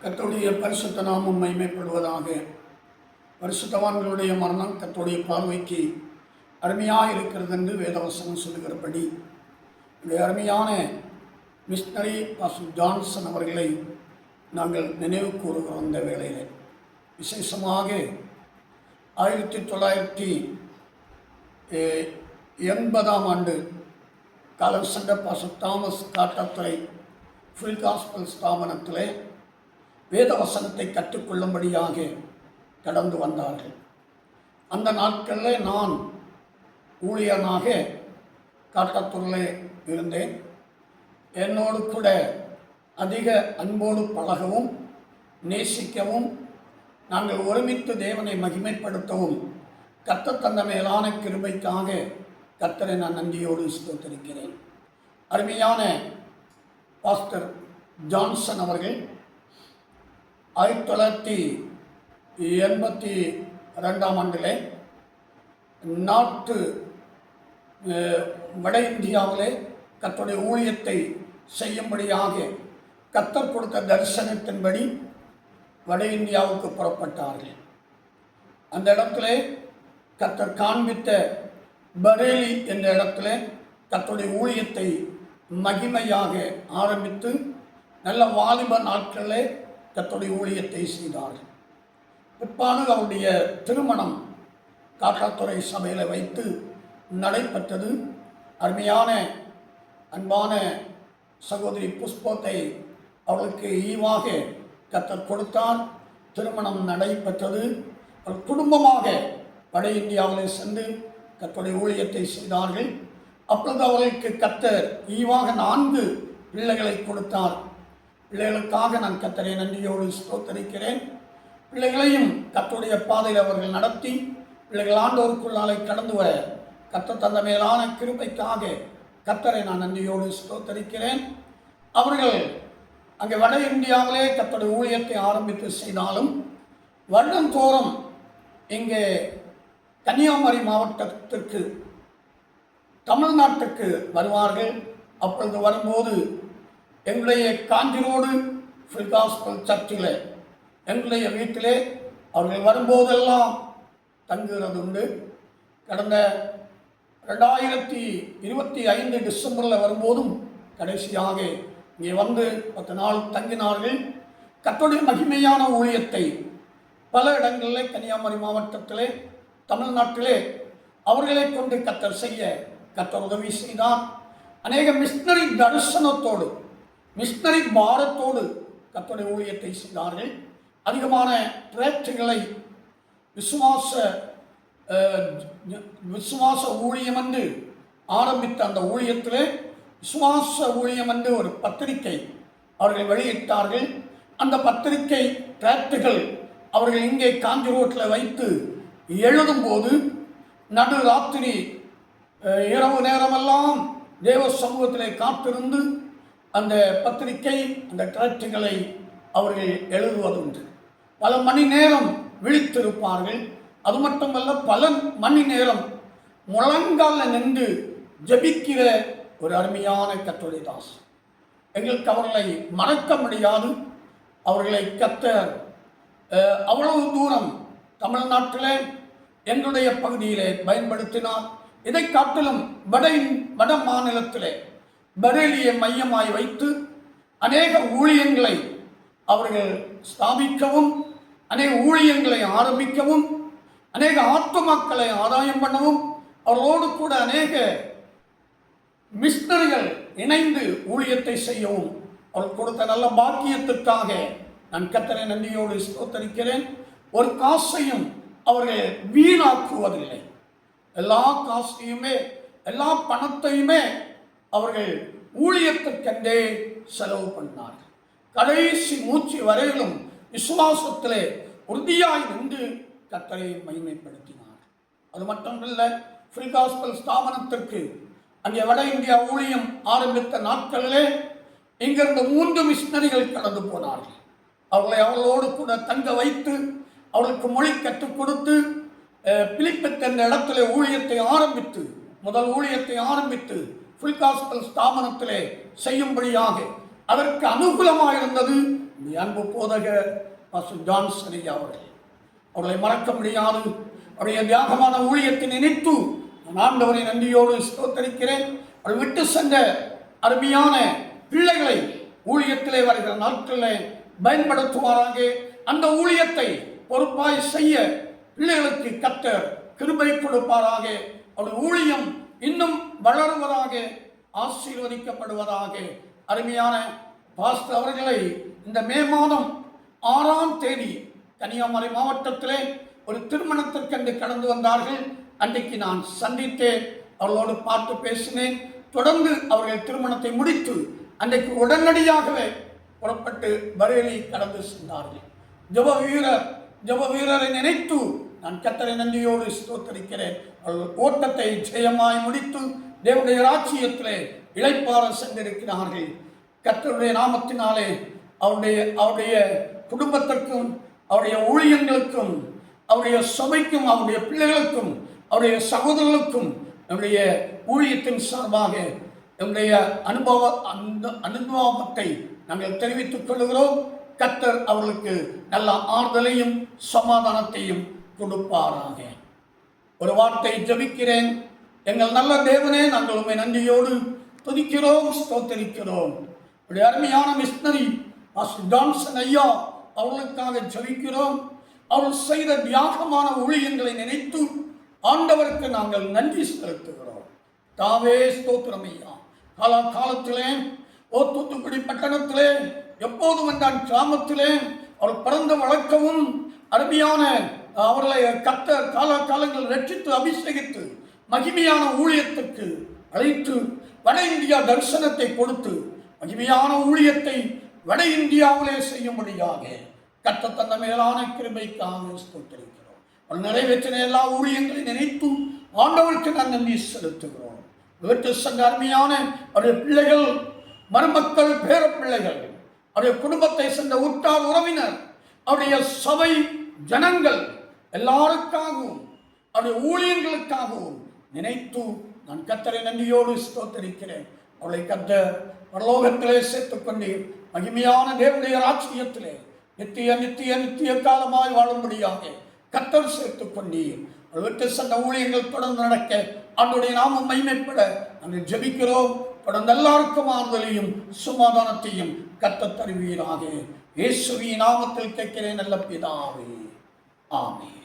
கர்த்தருடைய பரிசுத்த நாமம் மகிமைப்படுவதாக. பரிசுத்தவான்களுடைய மரணம் கர்த்தருடைய பார்வைக்கு அருமையாக இருக்கிறது என்று வேதவசனம் சொல்லுகிறபடி இந்த அருமையான மிஷனரி பாஸ்டர் ஜான்சன் அவர்களை நாங்கள் நினைவு கூறுகிறோம். இந்த வேளையில் விசேஷமாக 1980ஆம் ஆண்டு காலம் சென்ற பாஸ்டர் தாமஸ் காட்டத்துறை ஃபுல் காஸ்பல் ஸ்தாபனத்திலே வேதவசனத்தை கற்றுக்கொள்ளும்படியாக கடந்து வந்தார்கள். அந்த நாட்களில் நான் ஊழியனாக காட்டத்துறையில் இருந்தேன். என்னோடு கூட அதிக அன்போடு பழகவும் நேசிக்கவும் நாங்கள் ஒருமித்து தேவனை மகிமைப்படுத்தவும் கர்த்தர் தந்த மேலான கிருபைக்காக கர்த்தரை நான் நன்றியோடு ஸ்தோத்திரிக்கிறேன். அருமையான பாஸ்டர் ஜான்சன் அவர்கள் 1982ஆம் ஆண்டிலே வட இந்தியாவிலே கர்த்தருடைய ஊழியத்தை செய்யும்படியாக கர்த்தர் கொடுத்த தரிசனத்தின்படி வட இந்தியாவுக்கு புறப்பட்டார்கள். அந்த இடத்திலே கர்த்தர் காண்பித்த பரேலி என்ற இடத்துல கர்த்தருடைய ஊழியத்தை மகிமையாக ஆரம்பித்து நல்ல வாலிப நாட்களே கர்த்தருடைய ஊழியத்தை செய்தார்கள். பிற்பாடு அவருடைய திருமணம் காட்டாத்துறை சபையில் வைத்து நடைபெற்றது. அருமையான அன்பான சகோதரி புஷ்பத்தை அவளுக்கு ஈவாக கர்த்தர் கொடுத்தார். திருமணம் நடைபெற்றது. அவர் குடும்பமாக வட இந்தியாவில் சென்று கர்த்தருடைய ஊழியத்தை செய்தார்கள். அப்பொழுது அவர்களுக்கு கர்த்தர் ஈவாக 4 பிள்ளைகளை கொடுத்தார். பிள்ளைகளுக்காக நான் கர்த்தரை நன்றியோடு ஸ்தோத்திரிக்கிறேன். பிள்ளைகளையும் கர்த்தருடைய பாதையில் அவர்கள் நடத்தி பிள்ளைகள் ஆண்டோருக்குள்ளாலே கடந்து வர கர்த்தர் தந்த மேலான கிருபைக்காக கர்த்தரை நான் நன்றியோடு ஸ்தோத்திரிக்கிறேன். அவர்கள் அங்கே வட இந்தியாவிலே கர்த்தருடைய ஊழியத்தை ஆரம்பித்து செய்தாலும் வருடந்தோறும் இங்கே கன்னியாகுமரி மாவட்டத்திற்கு தமிழ்நாட்டுக்கு வருவார்கள். அப்பொழுது வரும்போது எங்களுடைய காஞ்சிரோடு ஃபுல் காஸ்பல் சர்ச்சில் எங்களுடைய வீட்டிலே அவர்கள் வரும்போதெல்லாம் தங்குகிறது உண்டு. கடந்த 2025 டிசம்பரில் வரும்போதும் கடைசியாக இங்கே வந்து 10 நாள் தங்கினார்கள். கர்த்தருடைய மகிமையான ஊழியத்தை பல இடங்களில் கன்னியாகுமரி மாவட்டத்திலே தமிழ்நாட்டிலே அவர்களை கொண்டு கர்த்தர் செய்ய கர்த்தர் உதவி செய்தார். அநேக மிஷனரி தரிசனத்தோடு மிஷனரி பாரத்தோடு கர்த்தருடைய ஊழியத்தை செய்தார்கள். அதிகமான பிரேட்சைகளை விசுவாச ஊழியம் என்று ஆரம்பித்த அந்த ஊழியத்திலே விசுவாச ஊழியம் என்று ஒரு பத்திரிகை அவர்கள் வெளியிட்டார்கள். அந்த பத்திரிகை பிரேட்சுகள் அவர்கள் இங்கே காஞ்சி ரோட்டில் வைத்து எழுதும்போது நடு ராத்திரி இரவு நேரமெல்லாம் தேவ சமூகத்திலே காத்திருந்து அந்த பத்திரிகை அந்த பிரேட்சுகளை அவர்கள் எழுதுவதுண்டு. பல மணி நேரம் விழித்திருப்பார்கள். அது மட்டுமல்ல, பல மணி நேரம் முழங்காலில் நின்று ஜபிக்கிற ஒரு அருமையான கர்த்தருடைய தாஸ். எங்களுக்கு அவர்களை மறக்க முடியாது. அவர்களை கர்த்தர் அவ்வளவு தூரம் தமிழ்நாட்டிலே எங்களுடைய பகுதியிலே பயன்படுத்தினார். இதை காட்டிலும் வட மாநிலத்திலே பரேலியை மையமாய் வைத்து அநேக ஊழியங்களை அவர்கள் ஸ்தாபிக்கவும் அநேக ஊழியங்களை ஆரம்பிக்கவும் அநேக ஆத்துமாக்களை ஆதாயம் பண்ணவும் அவர்களோடு கூட அநேக மிஷனரிகள் இணைந்து ஊழியத்தை செய்யவும் அவர்கள் கொடுத்த நல்ல பாக்கியத்திற்காக நான் கர்த்தரை நன்றியோடு ஸ்தோத்திரிக்கிறேன். ஒரு காசையும் அவர்கள் வீணாக்குவதில்லை. எல்லா காசையுமே எல்லா பணத்தையுமே அவர்கள் ஊழியத்திற்கென்றே செலவு பண்ணார்கள். கடைசி மூச்சு வரையிலும் விசுவாசத்திலே உறுதியாய் நின்று கர்த்தரை மகிமைப்படுத்தினார். அது மட்டுமல்ல, ஃபுல் காஸ்பல் ஸ்தாபனத்திற்கு அங்கே வட இந்தியா ஊழியம் ஆரம்பித்த நாட்களிலே இங்கிருந்து 3 மிஷனரிகள் கடந்து போனார்கள். அவர்களை அவர்களோடு கூட தங்க வைத்து அவர்களுக்கு மொழி கற்றுக் கொடுத்து பிலிப்பித் என்ற இடத்திலே ஊழியத்தை ஆரம்பித்து முதல் ஊழியத்தை ஆரம்பித்து ஃபுல் காஸ்பல் ஸ்தாபனத்திலே செய்யும்படியாக அதற்கு அனுகூலமாக இருந்தது அன்பு போதகர் பாஸ்டர் ஜான்சன் ஐயா அவர்களை மறக்க முடியாது. அவருடைய தியாகமான ஊழியத்தை நினைத்து நான் ஆண்டவரை நன்றியோடு ஸ்தோத்தரிக்கிறேன். அவர் விட்டு சென்ற அருமையான பிள்ளைகளை ஊழியத்திலே வருகிற நாட்களில் பயன்படுத்துவாராக. அந்த ஊழியத்தை பொறுப்பாய் செய்ய பிள்ளைகளுக்கு கர்த்தர் கிருபை கொடுப்பாராக. அவருடைய ஊழியம் இன்னும் வளருவதாக, ஆசீர்வதிக்கப்படுவதாக. அருமையான பாஸ்டர் அவர்களை இந்த மே மாதம் 6ஆம் தேதி கன்னியாகுமரி மாவட்டத்திலே ஒரு திருமணத்திற்கென்று கடந்து வந்தார்கள். அன்றைக்கு நான் சந்தித்தேன், அவர்களோடு பார்த்து பேசினேன். தொடர்ந்து அவர்கள் திருமணத்தை முடித்து அன்றைக்கு உடனடியாகவே புறப்பட்டு பரேலி கடந்து சென்றார்கள். ஜெப வீரரை நினைத்து நான் கர்த்தரை நன்றியோடு ஸ்தோத்தரிக்கிறேன். அவர்கள் ஓட்டத்தை ஜெயமாய் முடித்து தேவனுடைய ராஜ்யத்திலே இளைப்பாற சென்றிருக்கிறார்கள். கர்த்தருடைய நாமத்தினாலே அவருடைய குடும்பத்திற்கும், அவருடைய ஊழியங்களுக்கும், அவருடைய சபைக்கும், அவருடைய பிள்ளைகளுக்கும், அவருடைய சகோதரர்களுக்கும் நம்முடைய ஊழியத்தின் சார்பாக நம்முடைய அனுபவத்தை நாங்கள் தெரிவித்துக் கொள்கிறோம். கர்த்தர் அவர்களுக்கு நல்ல ஆறுதலையும் சமாதானத்தையும் கொடுப்பாராக. ஒரு வார்த்தை ஜெபிக்கிறேன். எங்கள் நல்ல தேவனே, நாங்கள் உண்மை நன்றியோடு துதிக்கிறோம், ஸ்தோத்தரிக்கிறோம். அருமையான மிஷனரி பாஸ்டர் ஜான்சன் ஐயா அவர்களுக்காக ஜெபிக்கிறோம். அவர்கள் செய்த தியாகமான ஊழியங்களை நினைத்து ஆண்டவருக்கு நாங்கள் நன்றி செலுத்துகிறோம். தாவே ஸ்தோத்திரம் ஐயா. காலத்திலே தூத்துக்குடி பட்டணத்திலே எப்போதும் வந்தான் கிராமத்திலே அவர் பிறந்த வழக்கமும் அருமையான அவர்களை கர்த்தர் காலங்கள் ரட்சித்து அபிஷேகித்து மகிமையான ஊழியத்திற்கு அழைத்து வட இந்தியா தரிசனத்தை கொடுத்து மகிமையான ஊழியத்தை வட இந்தியாவிலே செய்யும்படியாக கர்த்தர் தந்த மேலான கிருபைக்காக ஸ்தோத்திரிக்கிறோம். அவர் நிறைவேற்றின எல்லா ஊழியங்களை நினைத்து ஆண்டவருக்கு நான் நன்றி செலுத்துகிறோம். வீட்டு சங்க அருமையான அவருடைய பிள்ளைகள், மருமக்கள், பேர பிள்ளைகள், அவருடைய குடும்பத்தை சேர்ந்த உற்றார் உறவினர், அவருடைய சபை ஜனங்கள் எல்லாருக்காகவும் அவருடைய ஊழியர்களுக்காகவும் நினைத்து நான் கர்த்தரை நன்றியோடு ஸ்தோத்தரிக்கிறேன். அவளை கர்த்தர் பரலோகத்திலே சேர்த்துக் கொண்டீர். மகிமையான தேவனுடைய ராஜ்யத்திலே நித்திய காலமாய் வாழும்படியாக கர்த்தர் சேர்த்துக் கொண்டீர். விட்டு சென்ற ஊழியங்கள் தொடர்ந்து நடக்க அவருடைய நாமம் மகிமைப்பட நாங்கள் ஜெபிக்கிறோம். தொடர்ந்து எல்லாருக்கும் ஆறுதலையும் சமாதானத்தையும் கர்த்தர் தருவீராக. இயேசுவின் நாமத்தில் கேட்கிறேன் நல்ல பிதாவே, ஆமென்.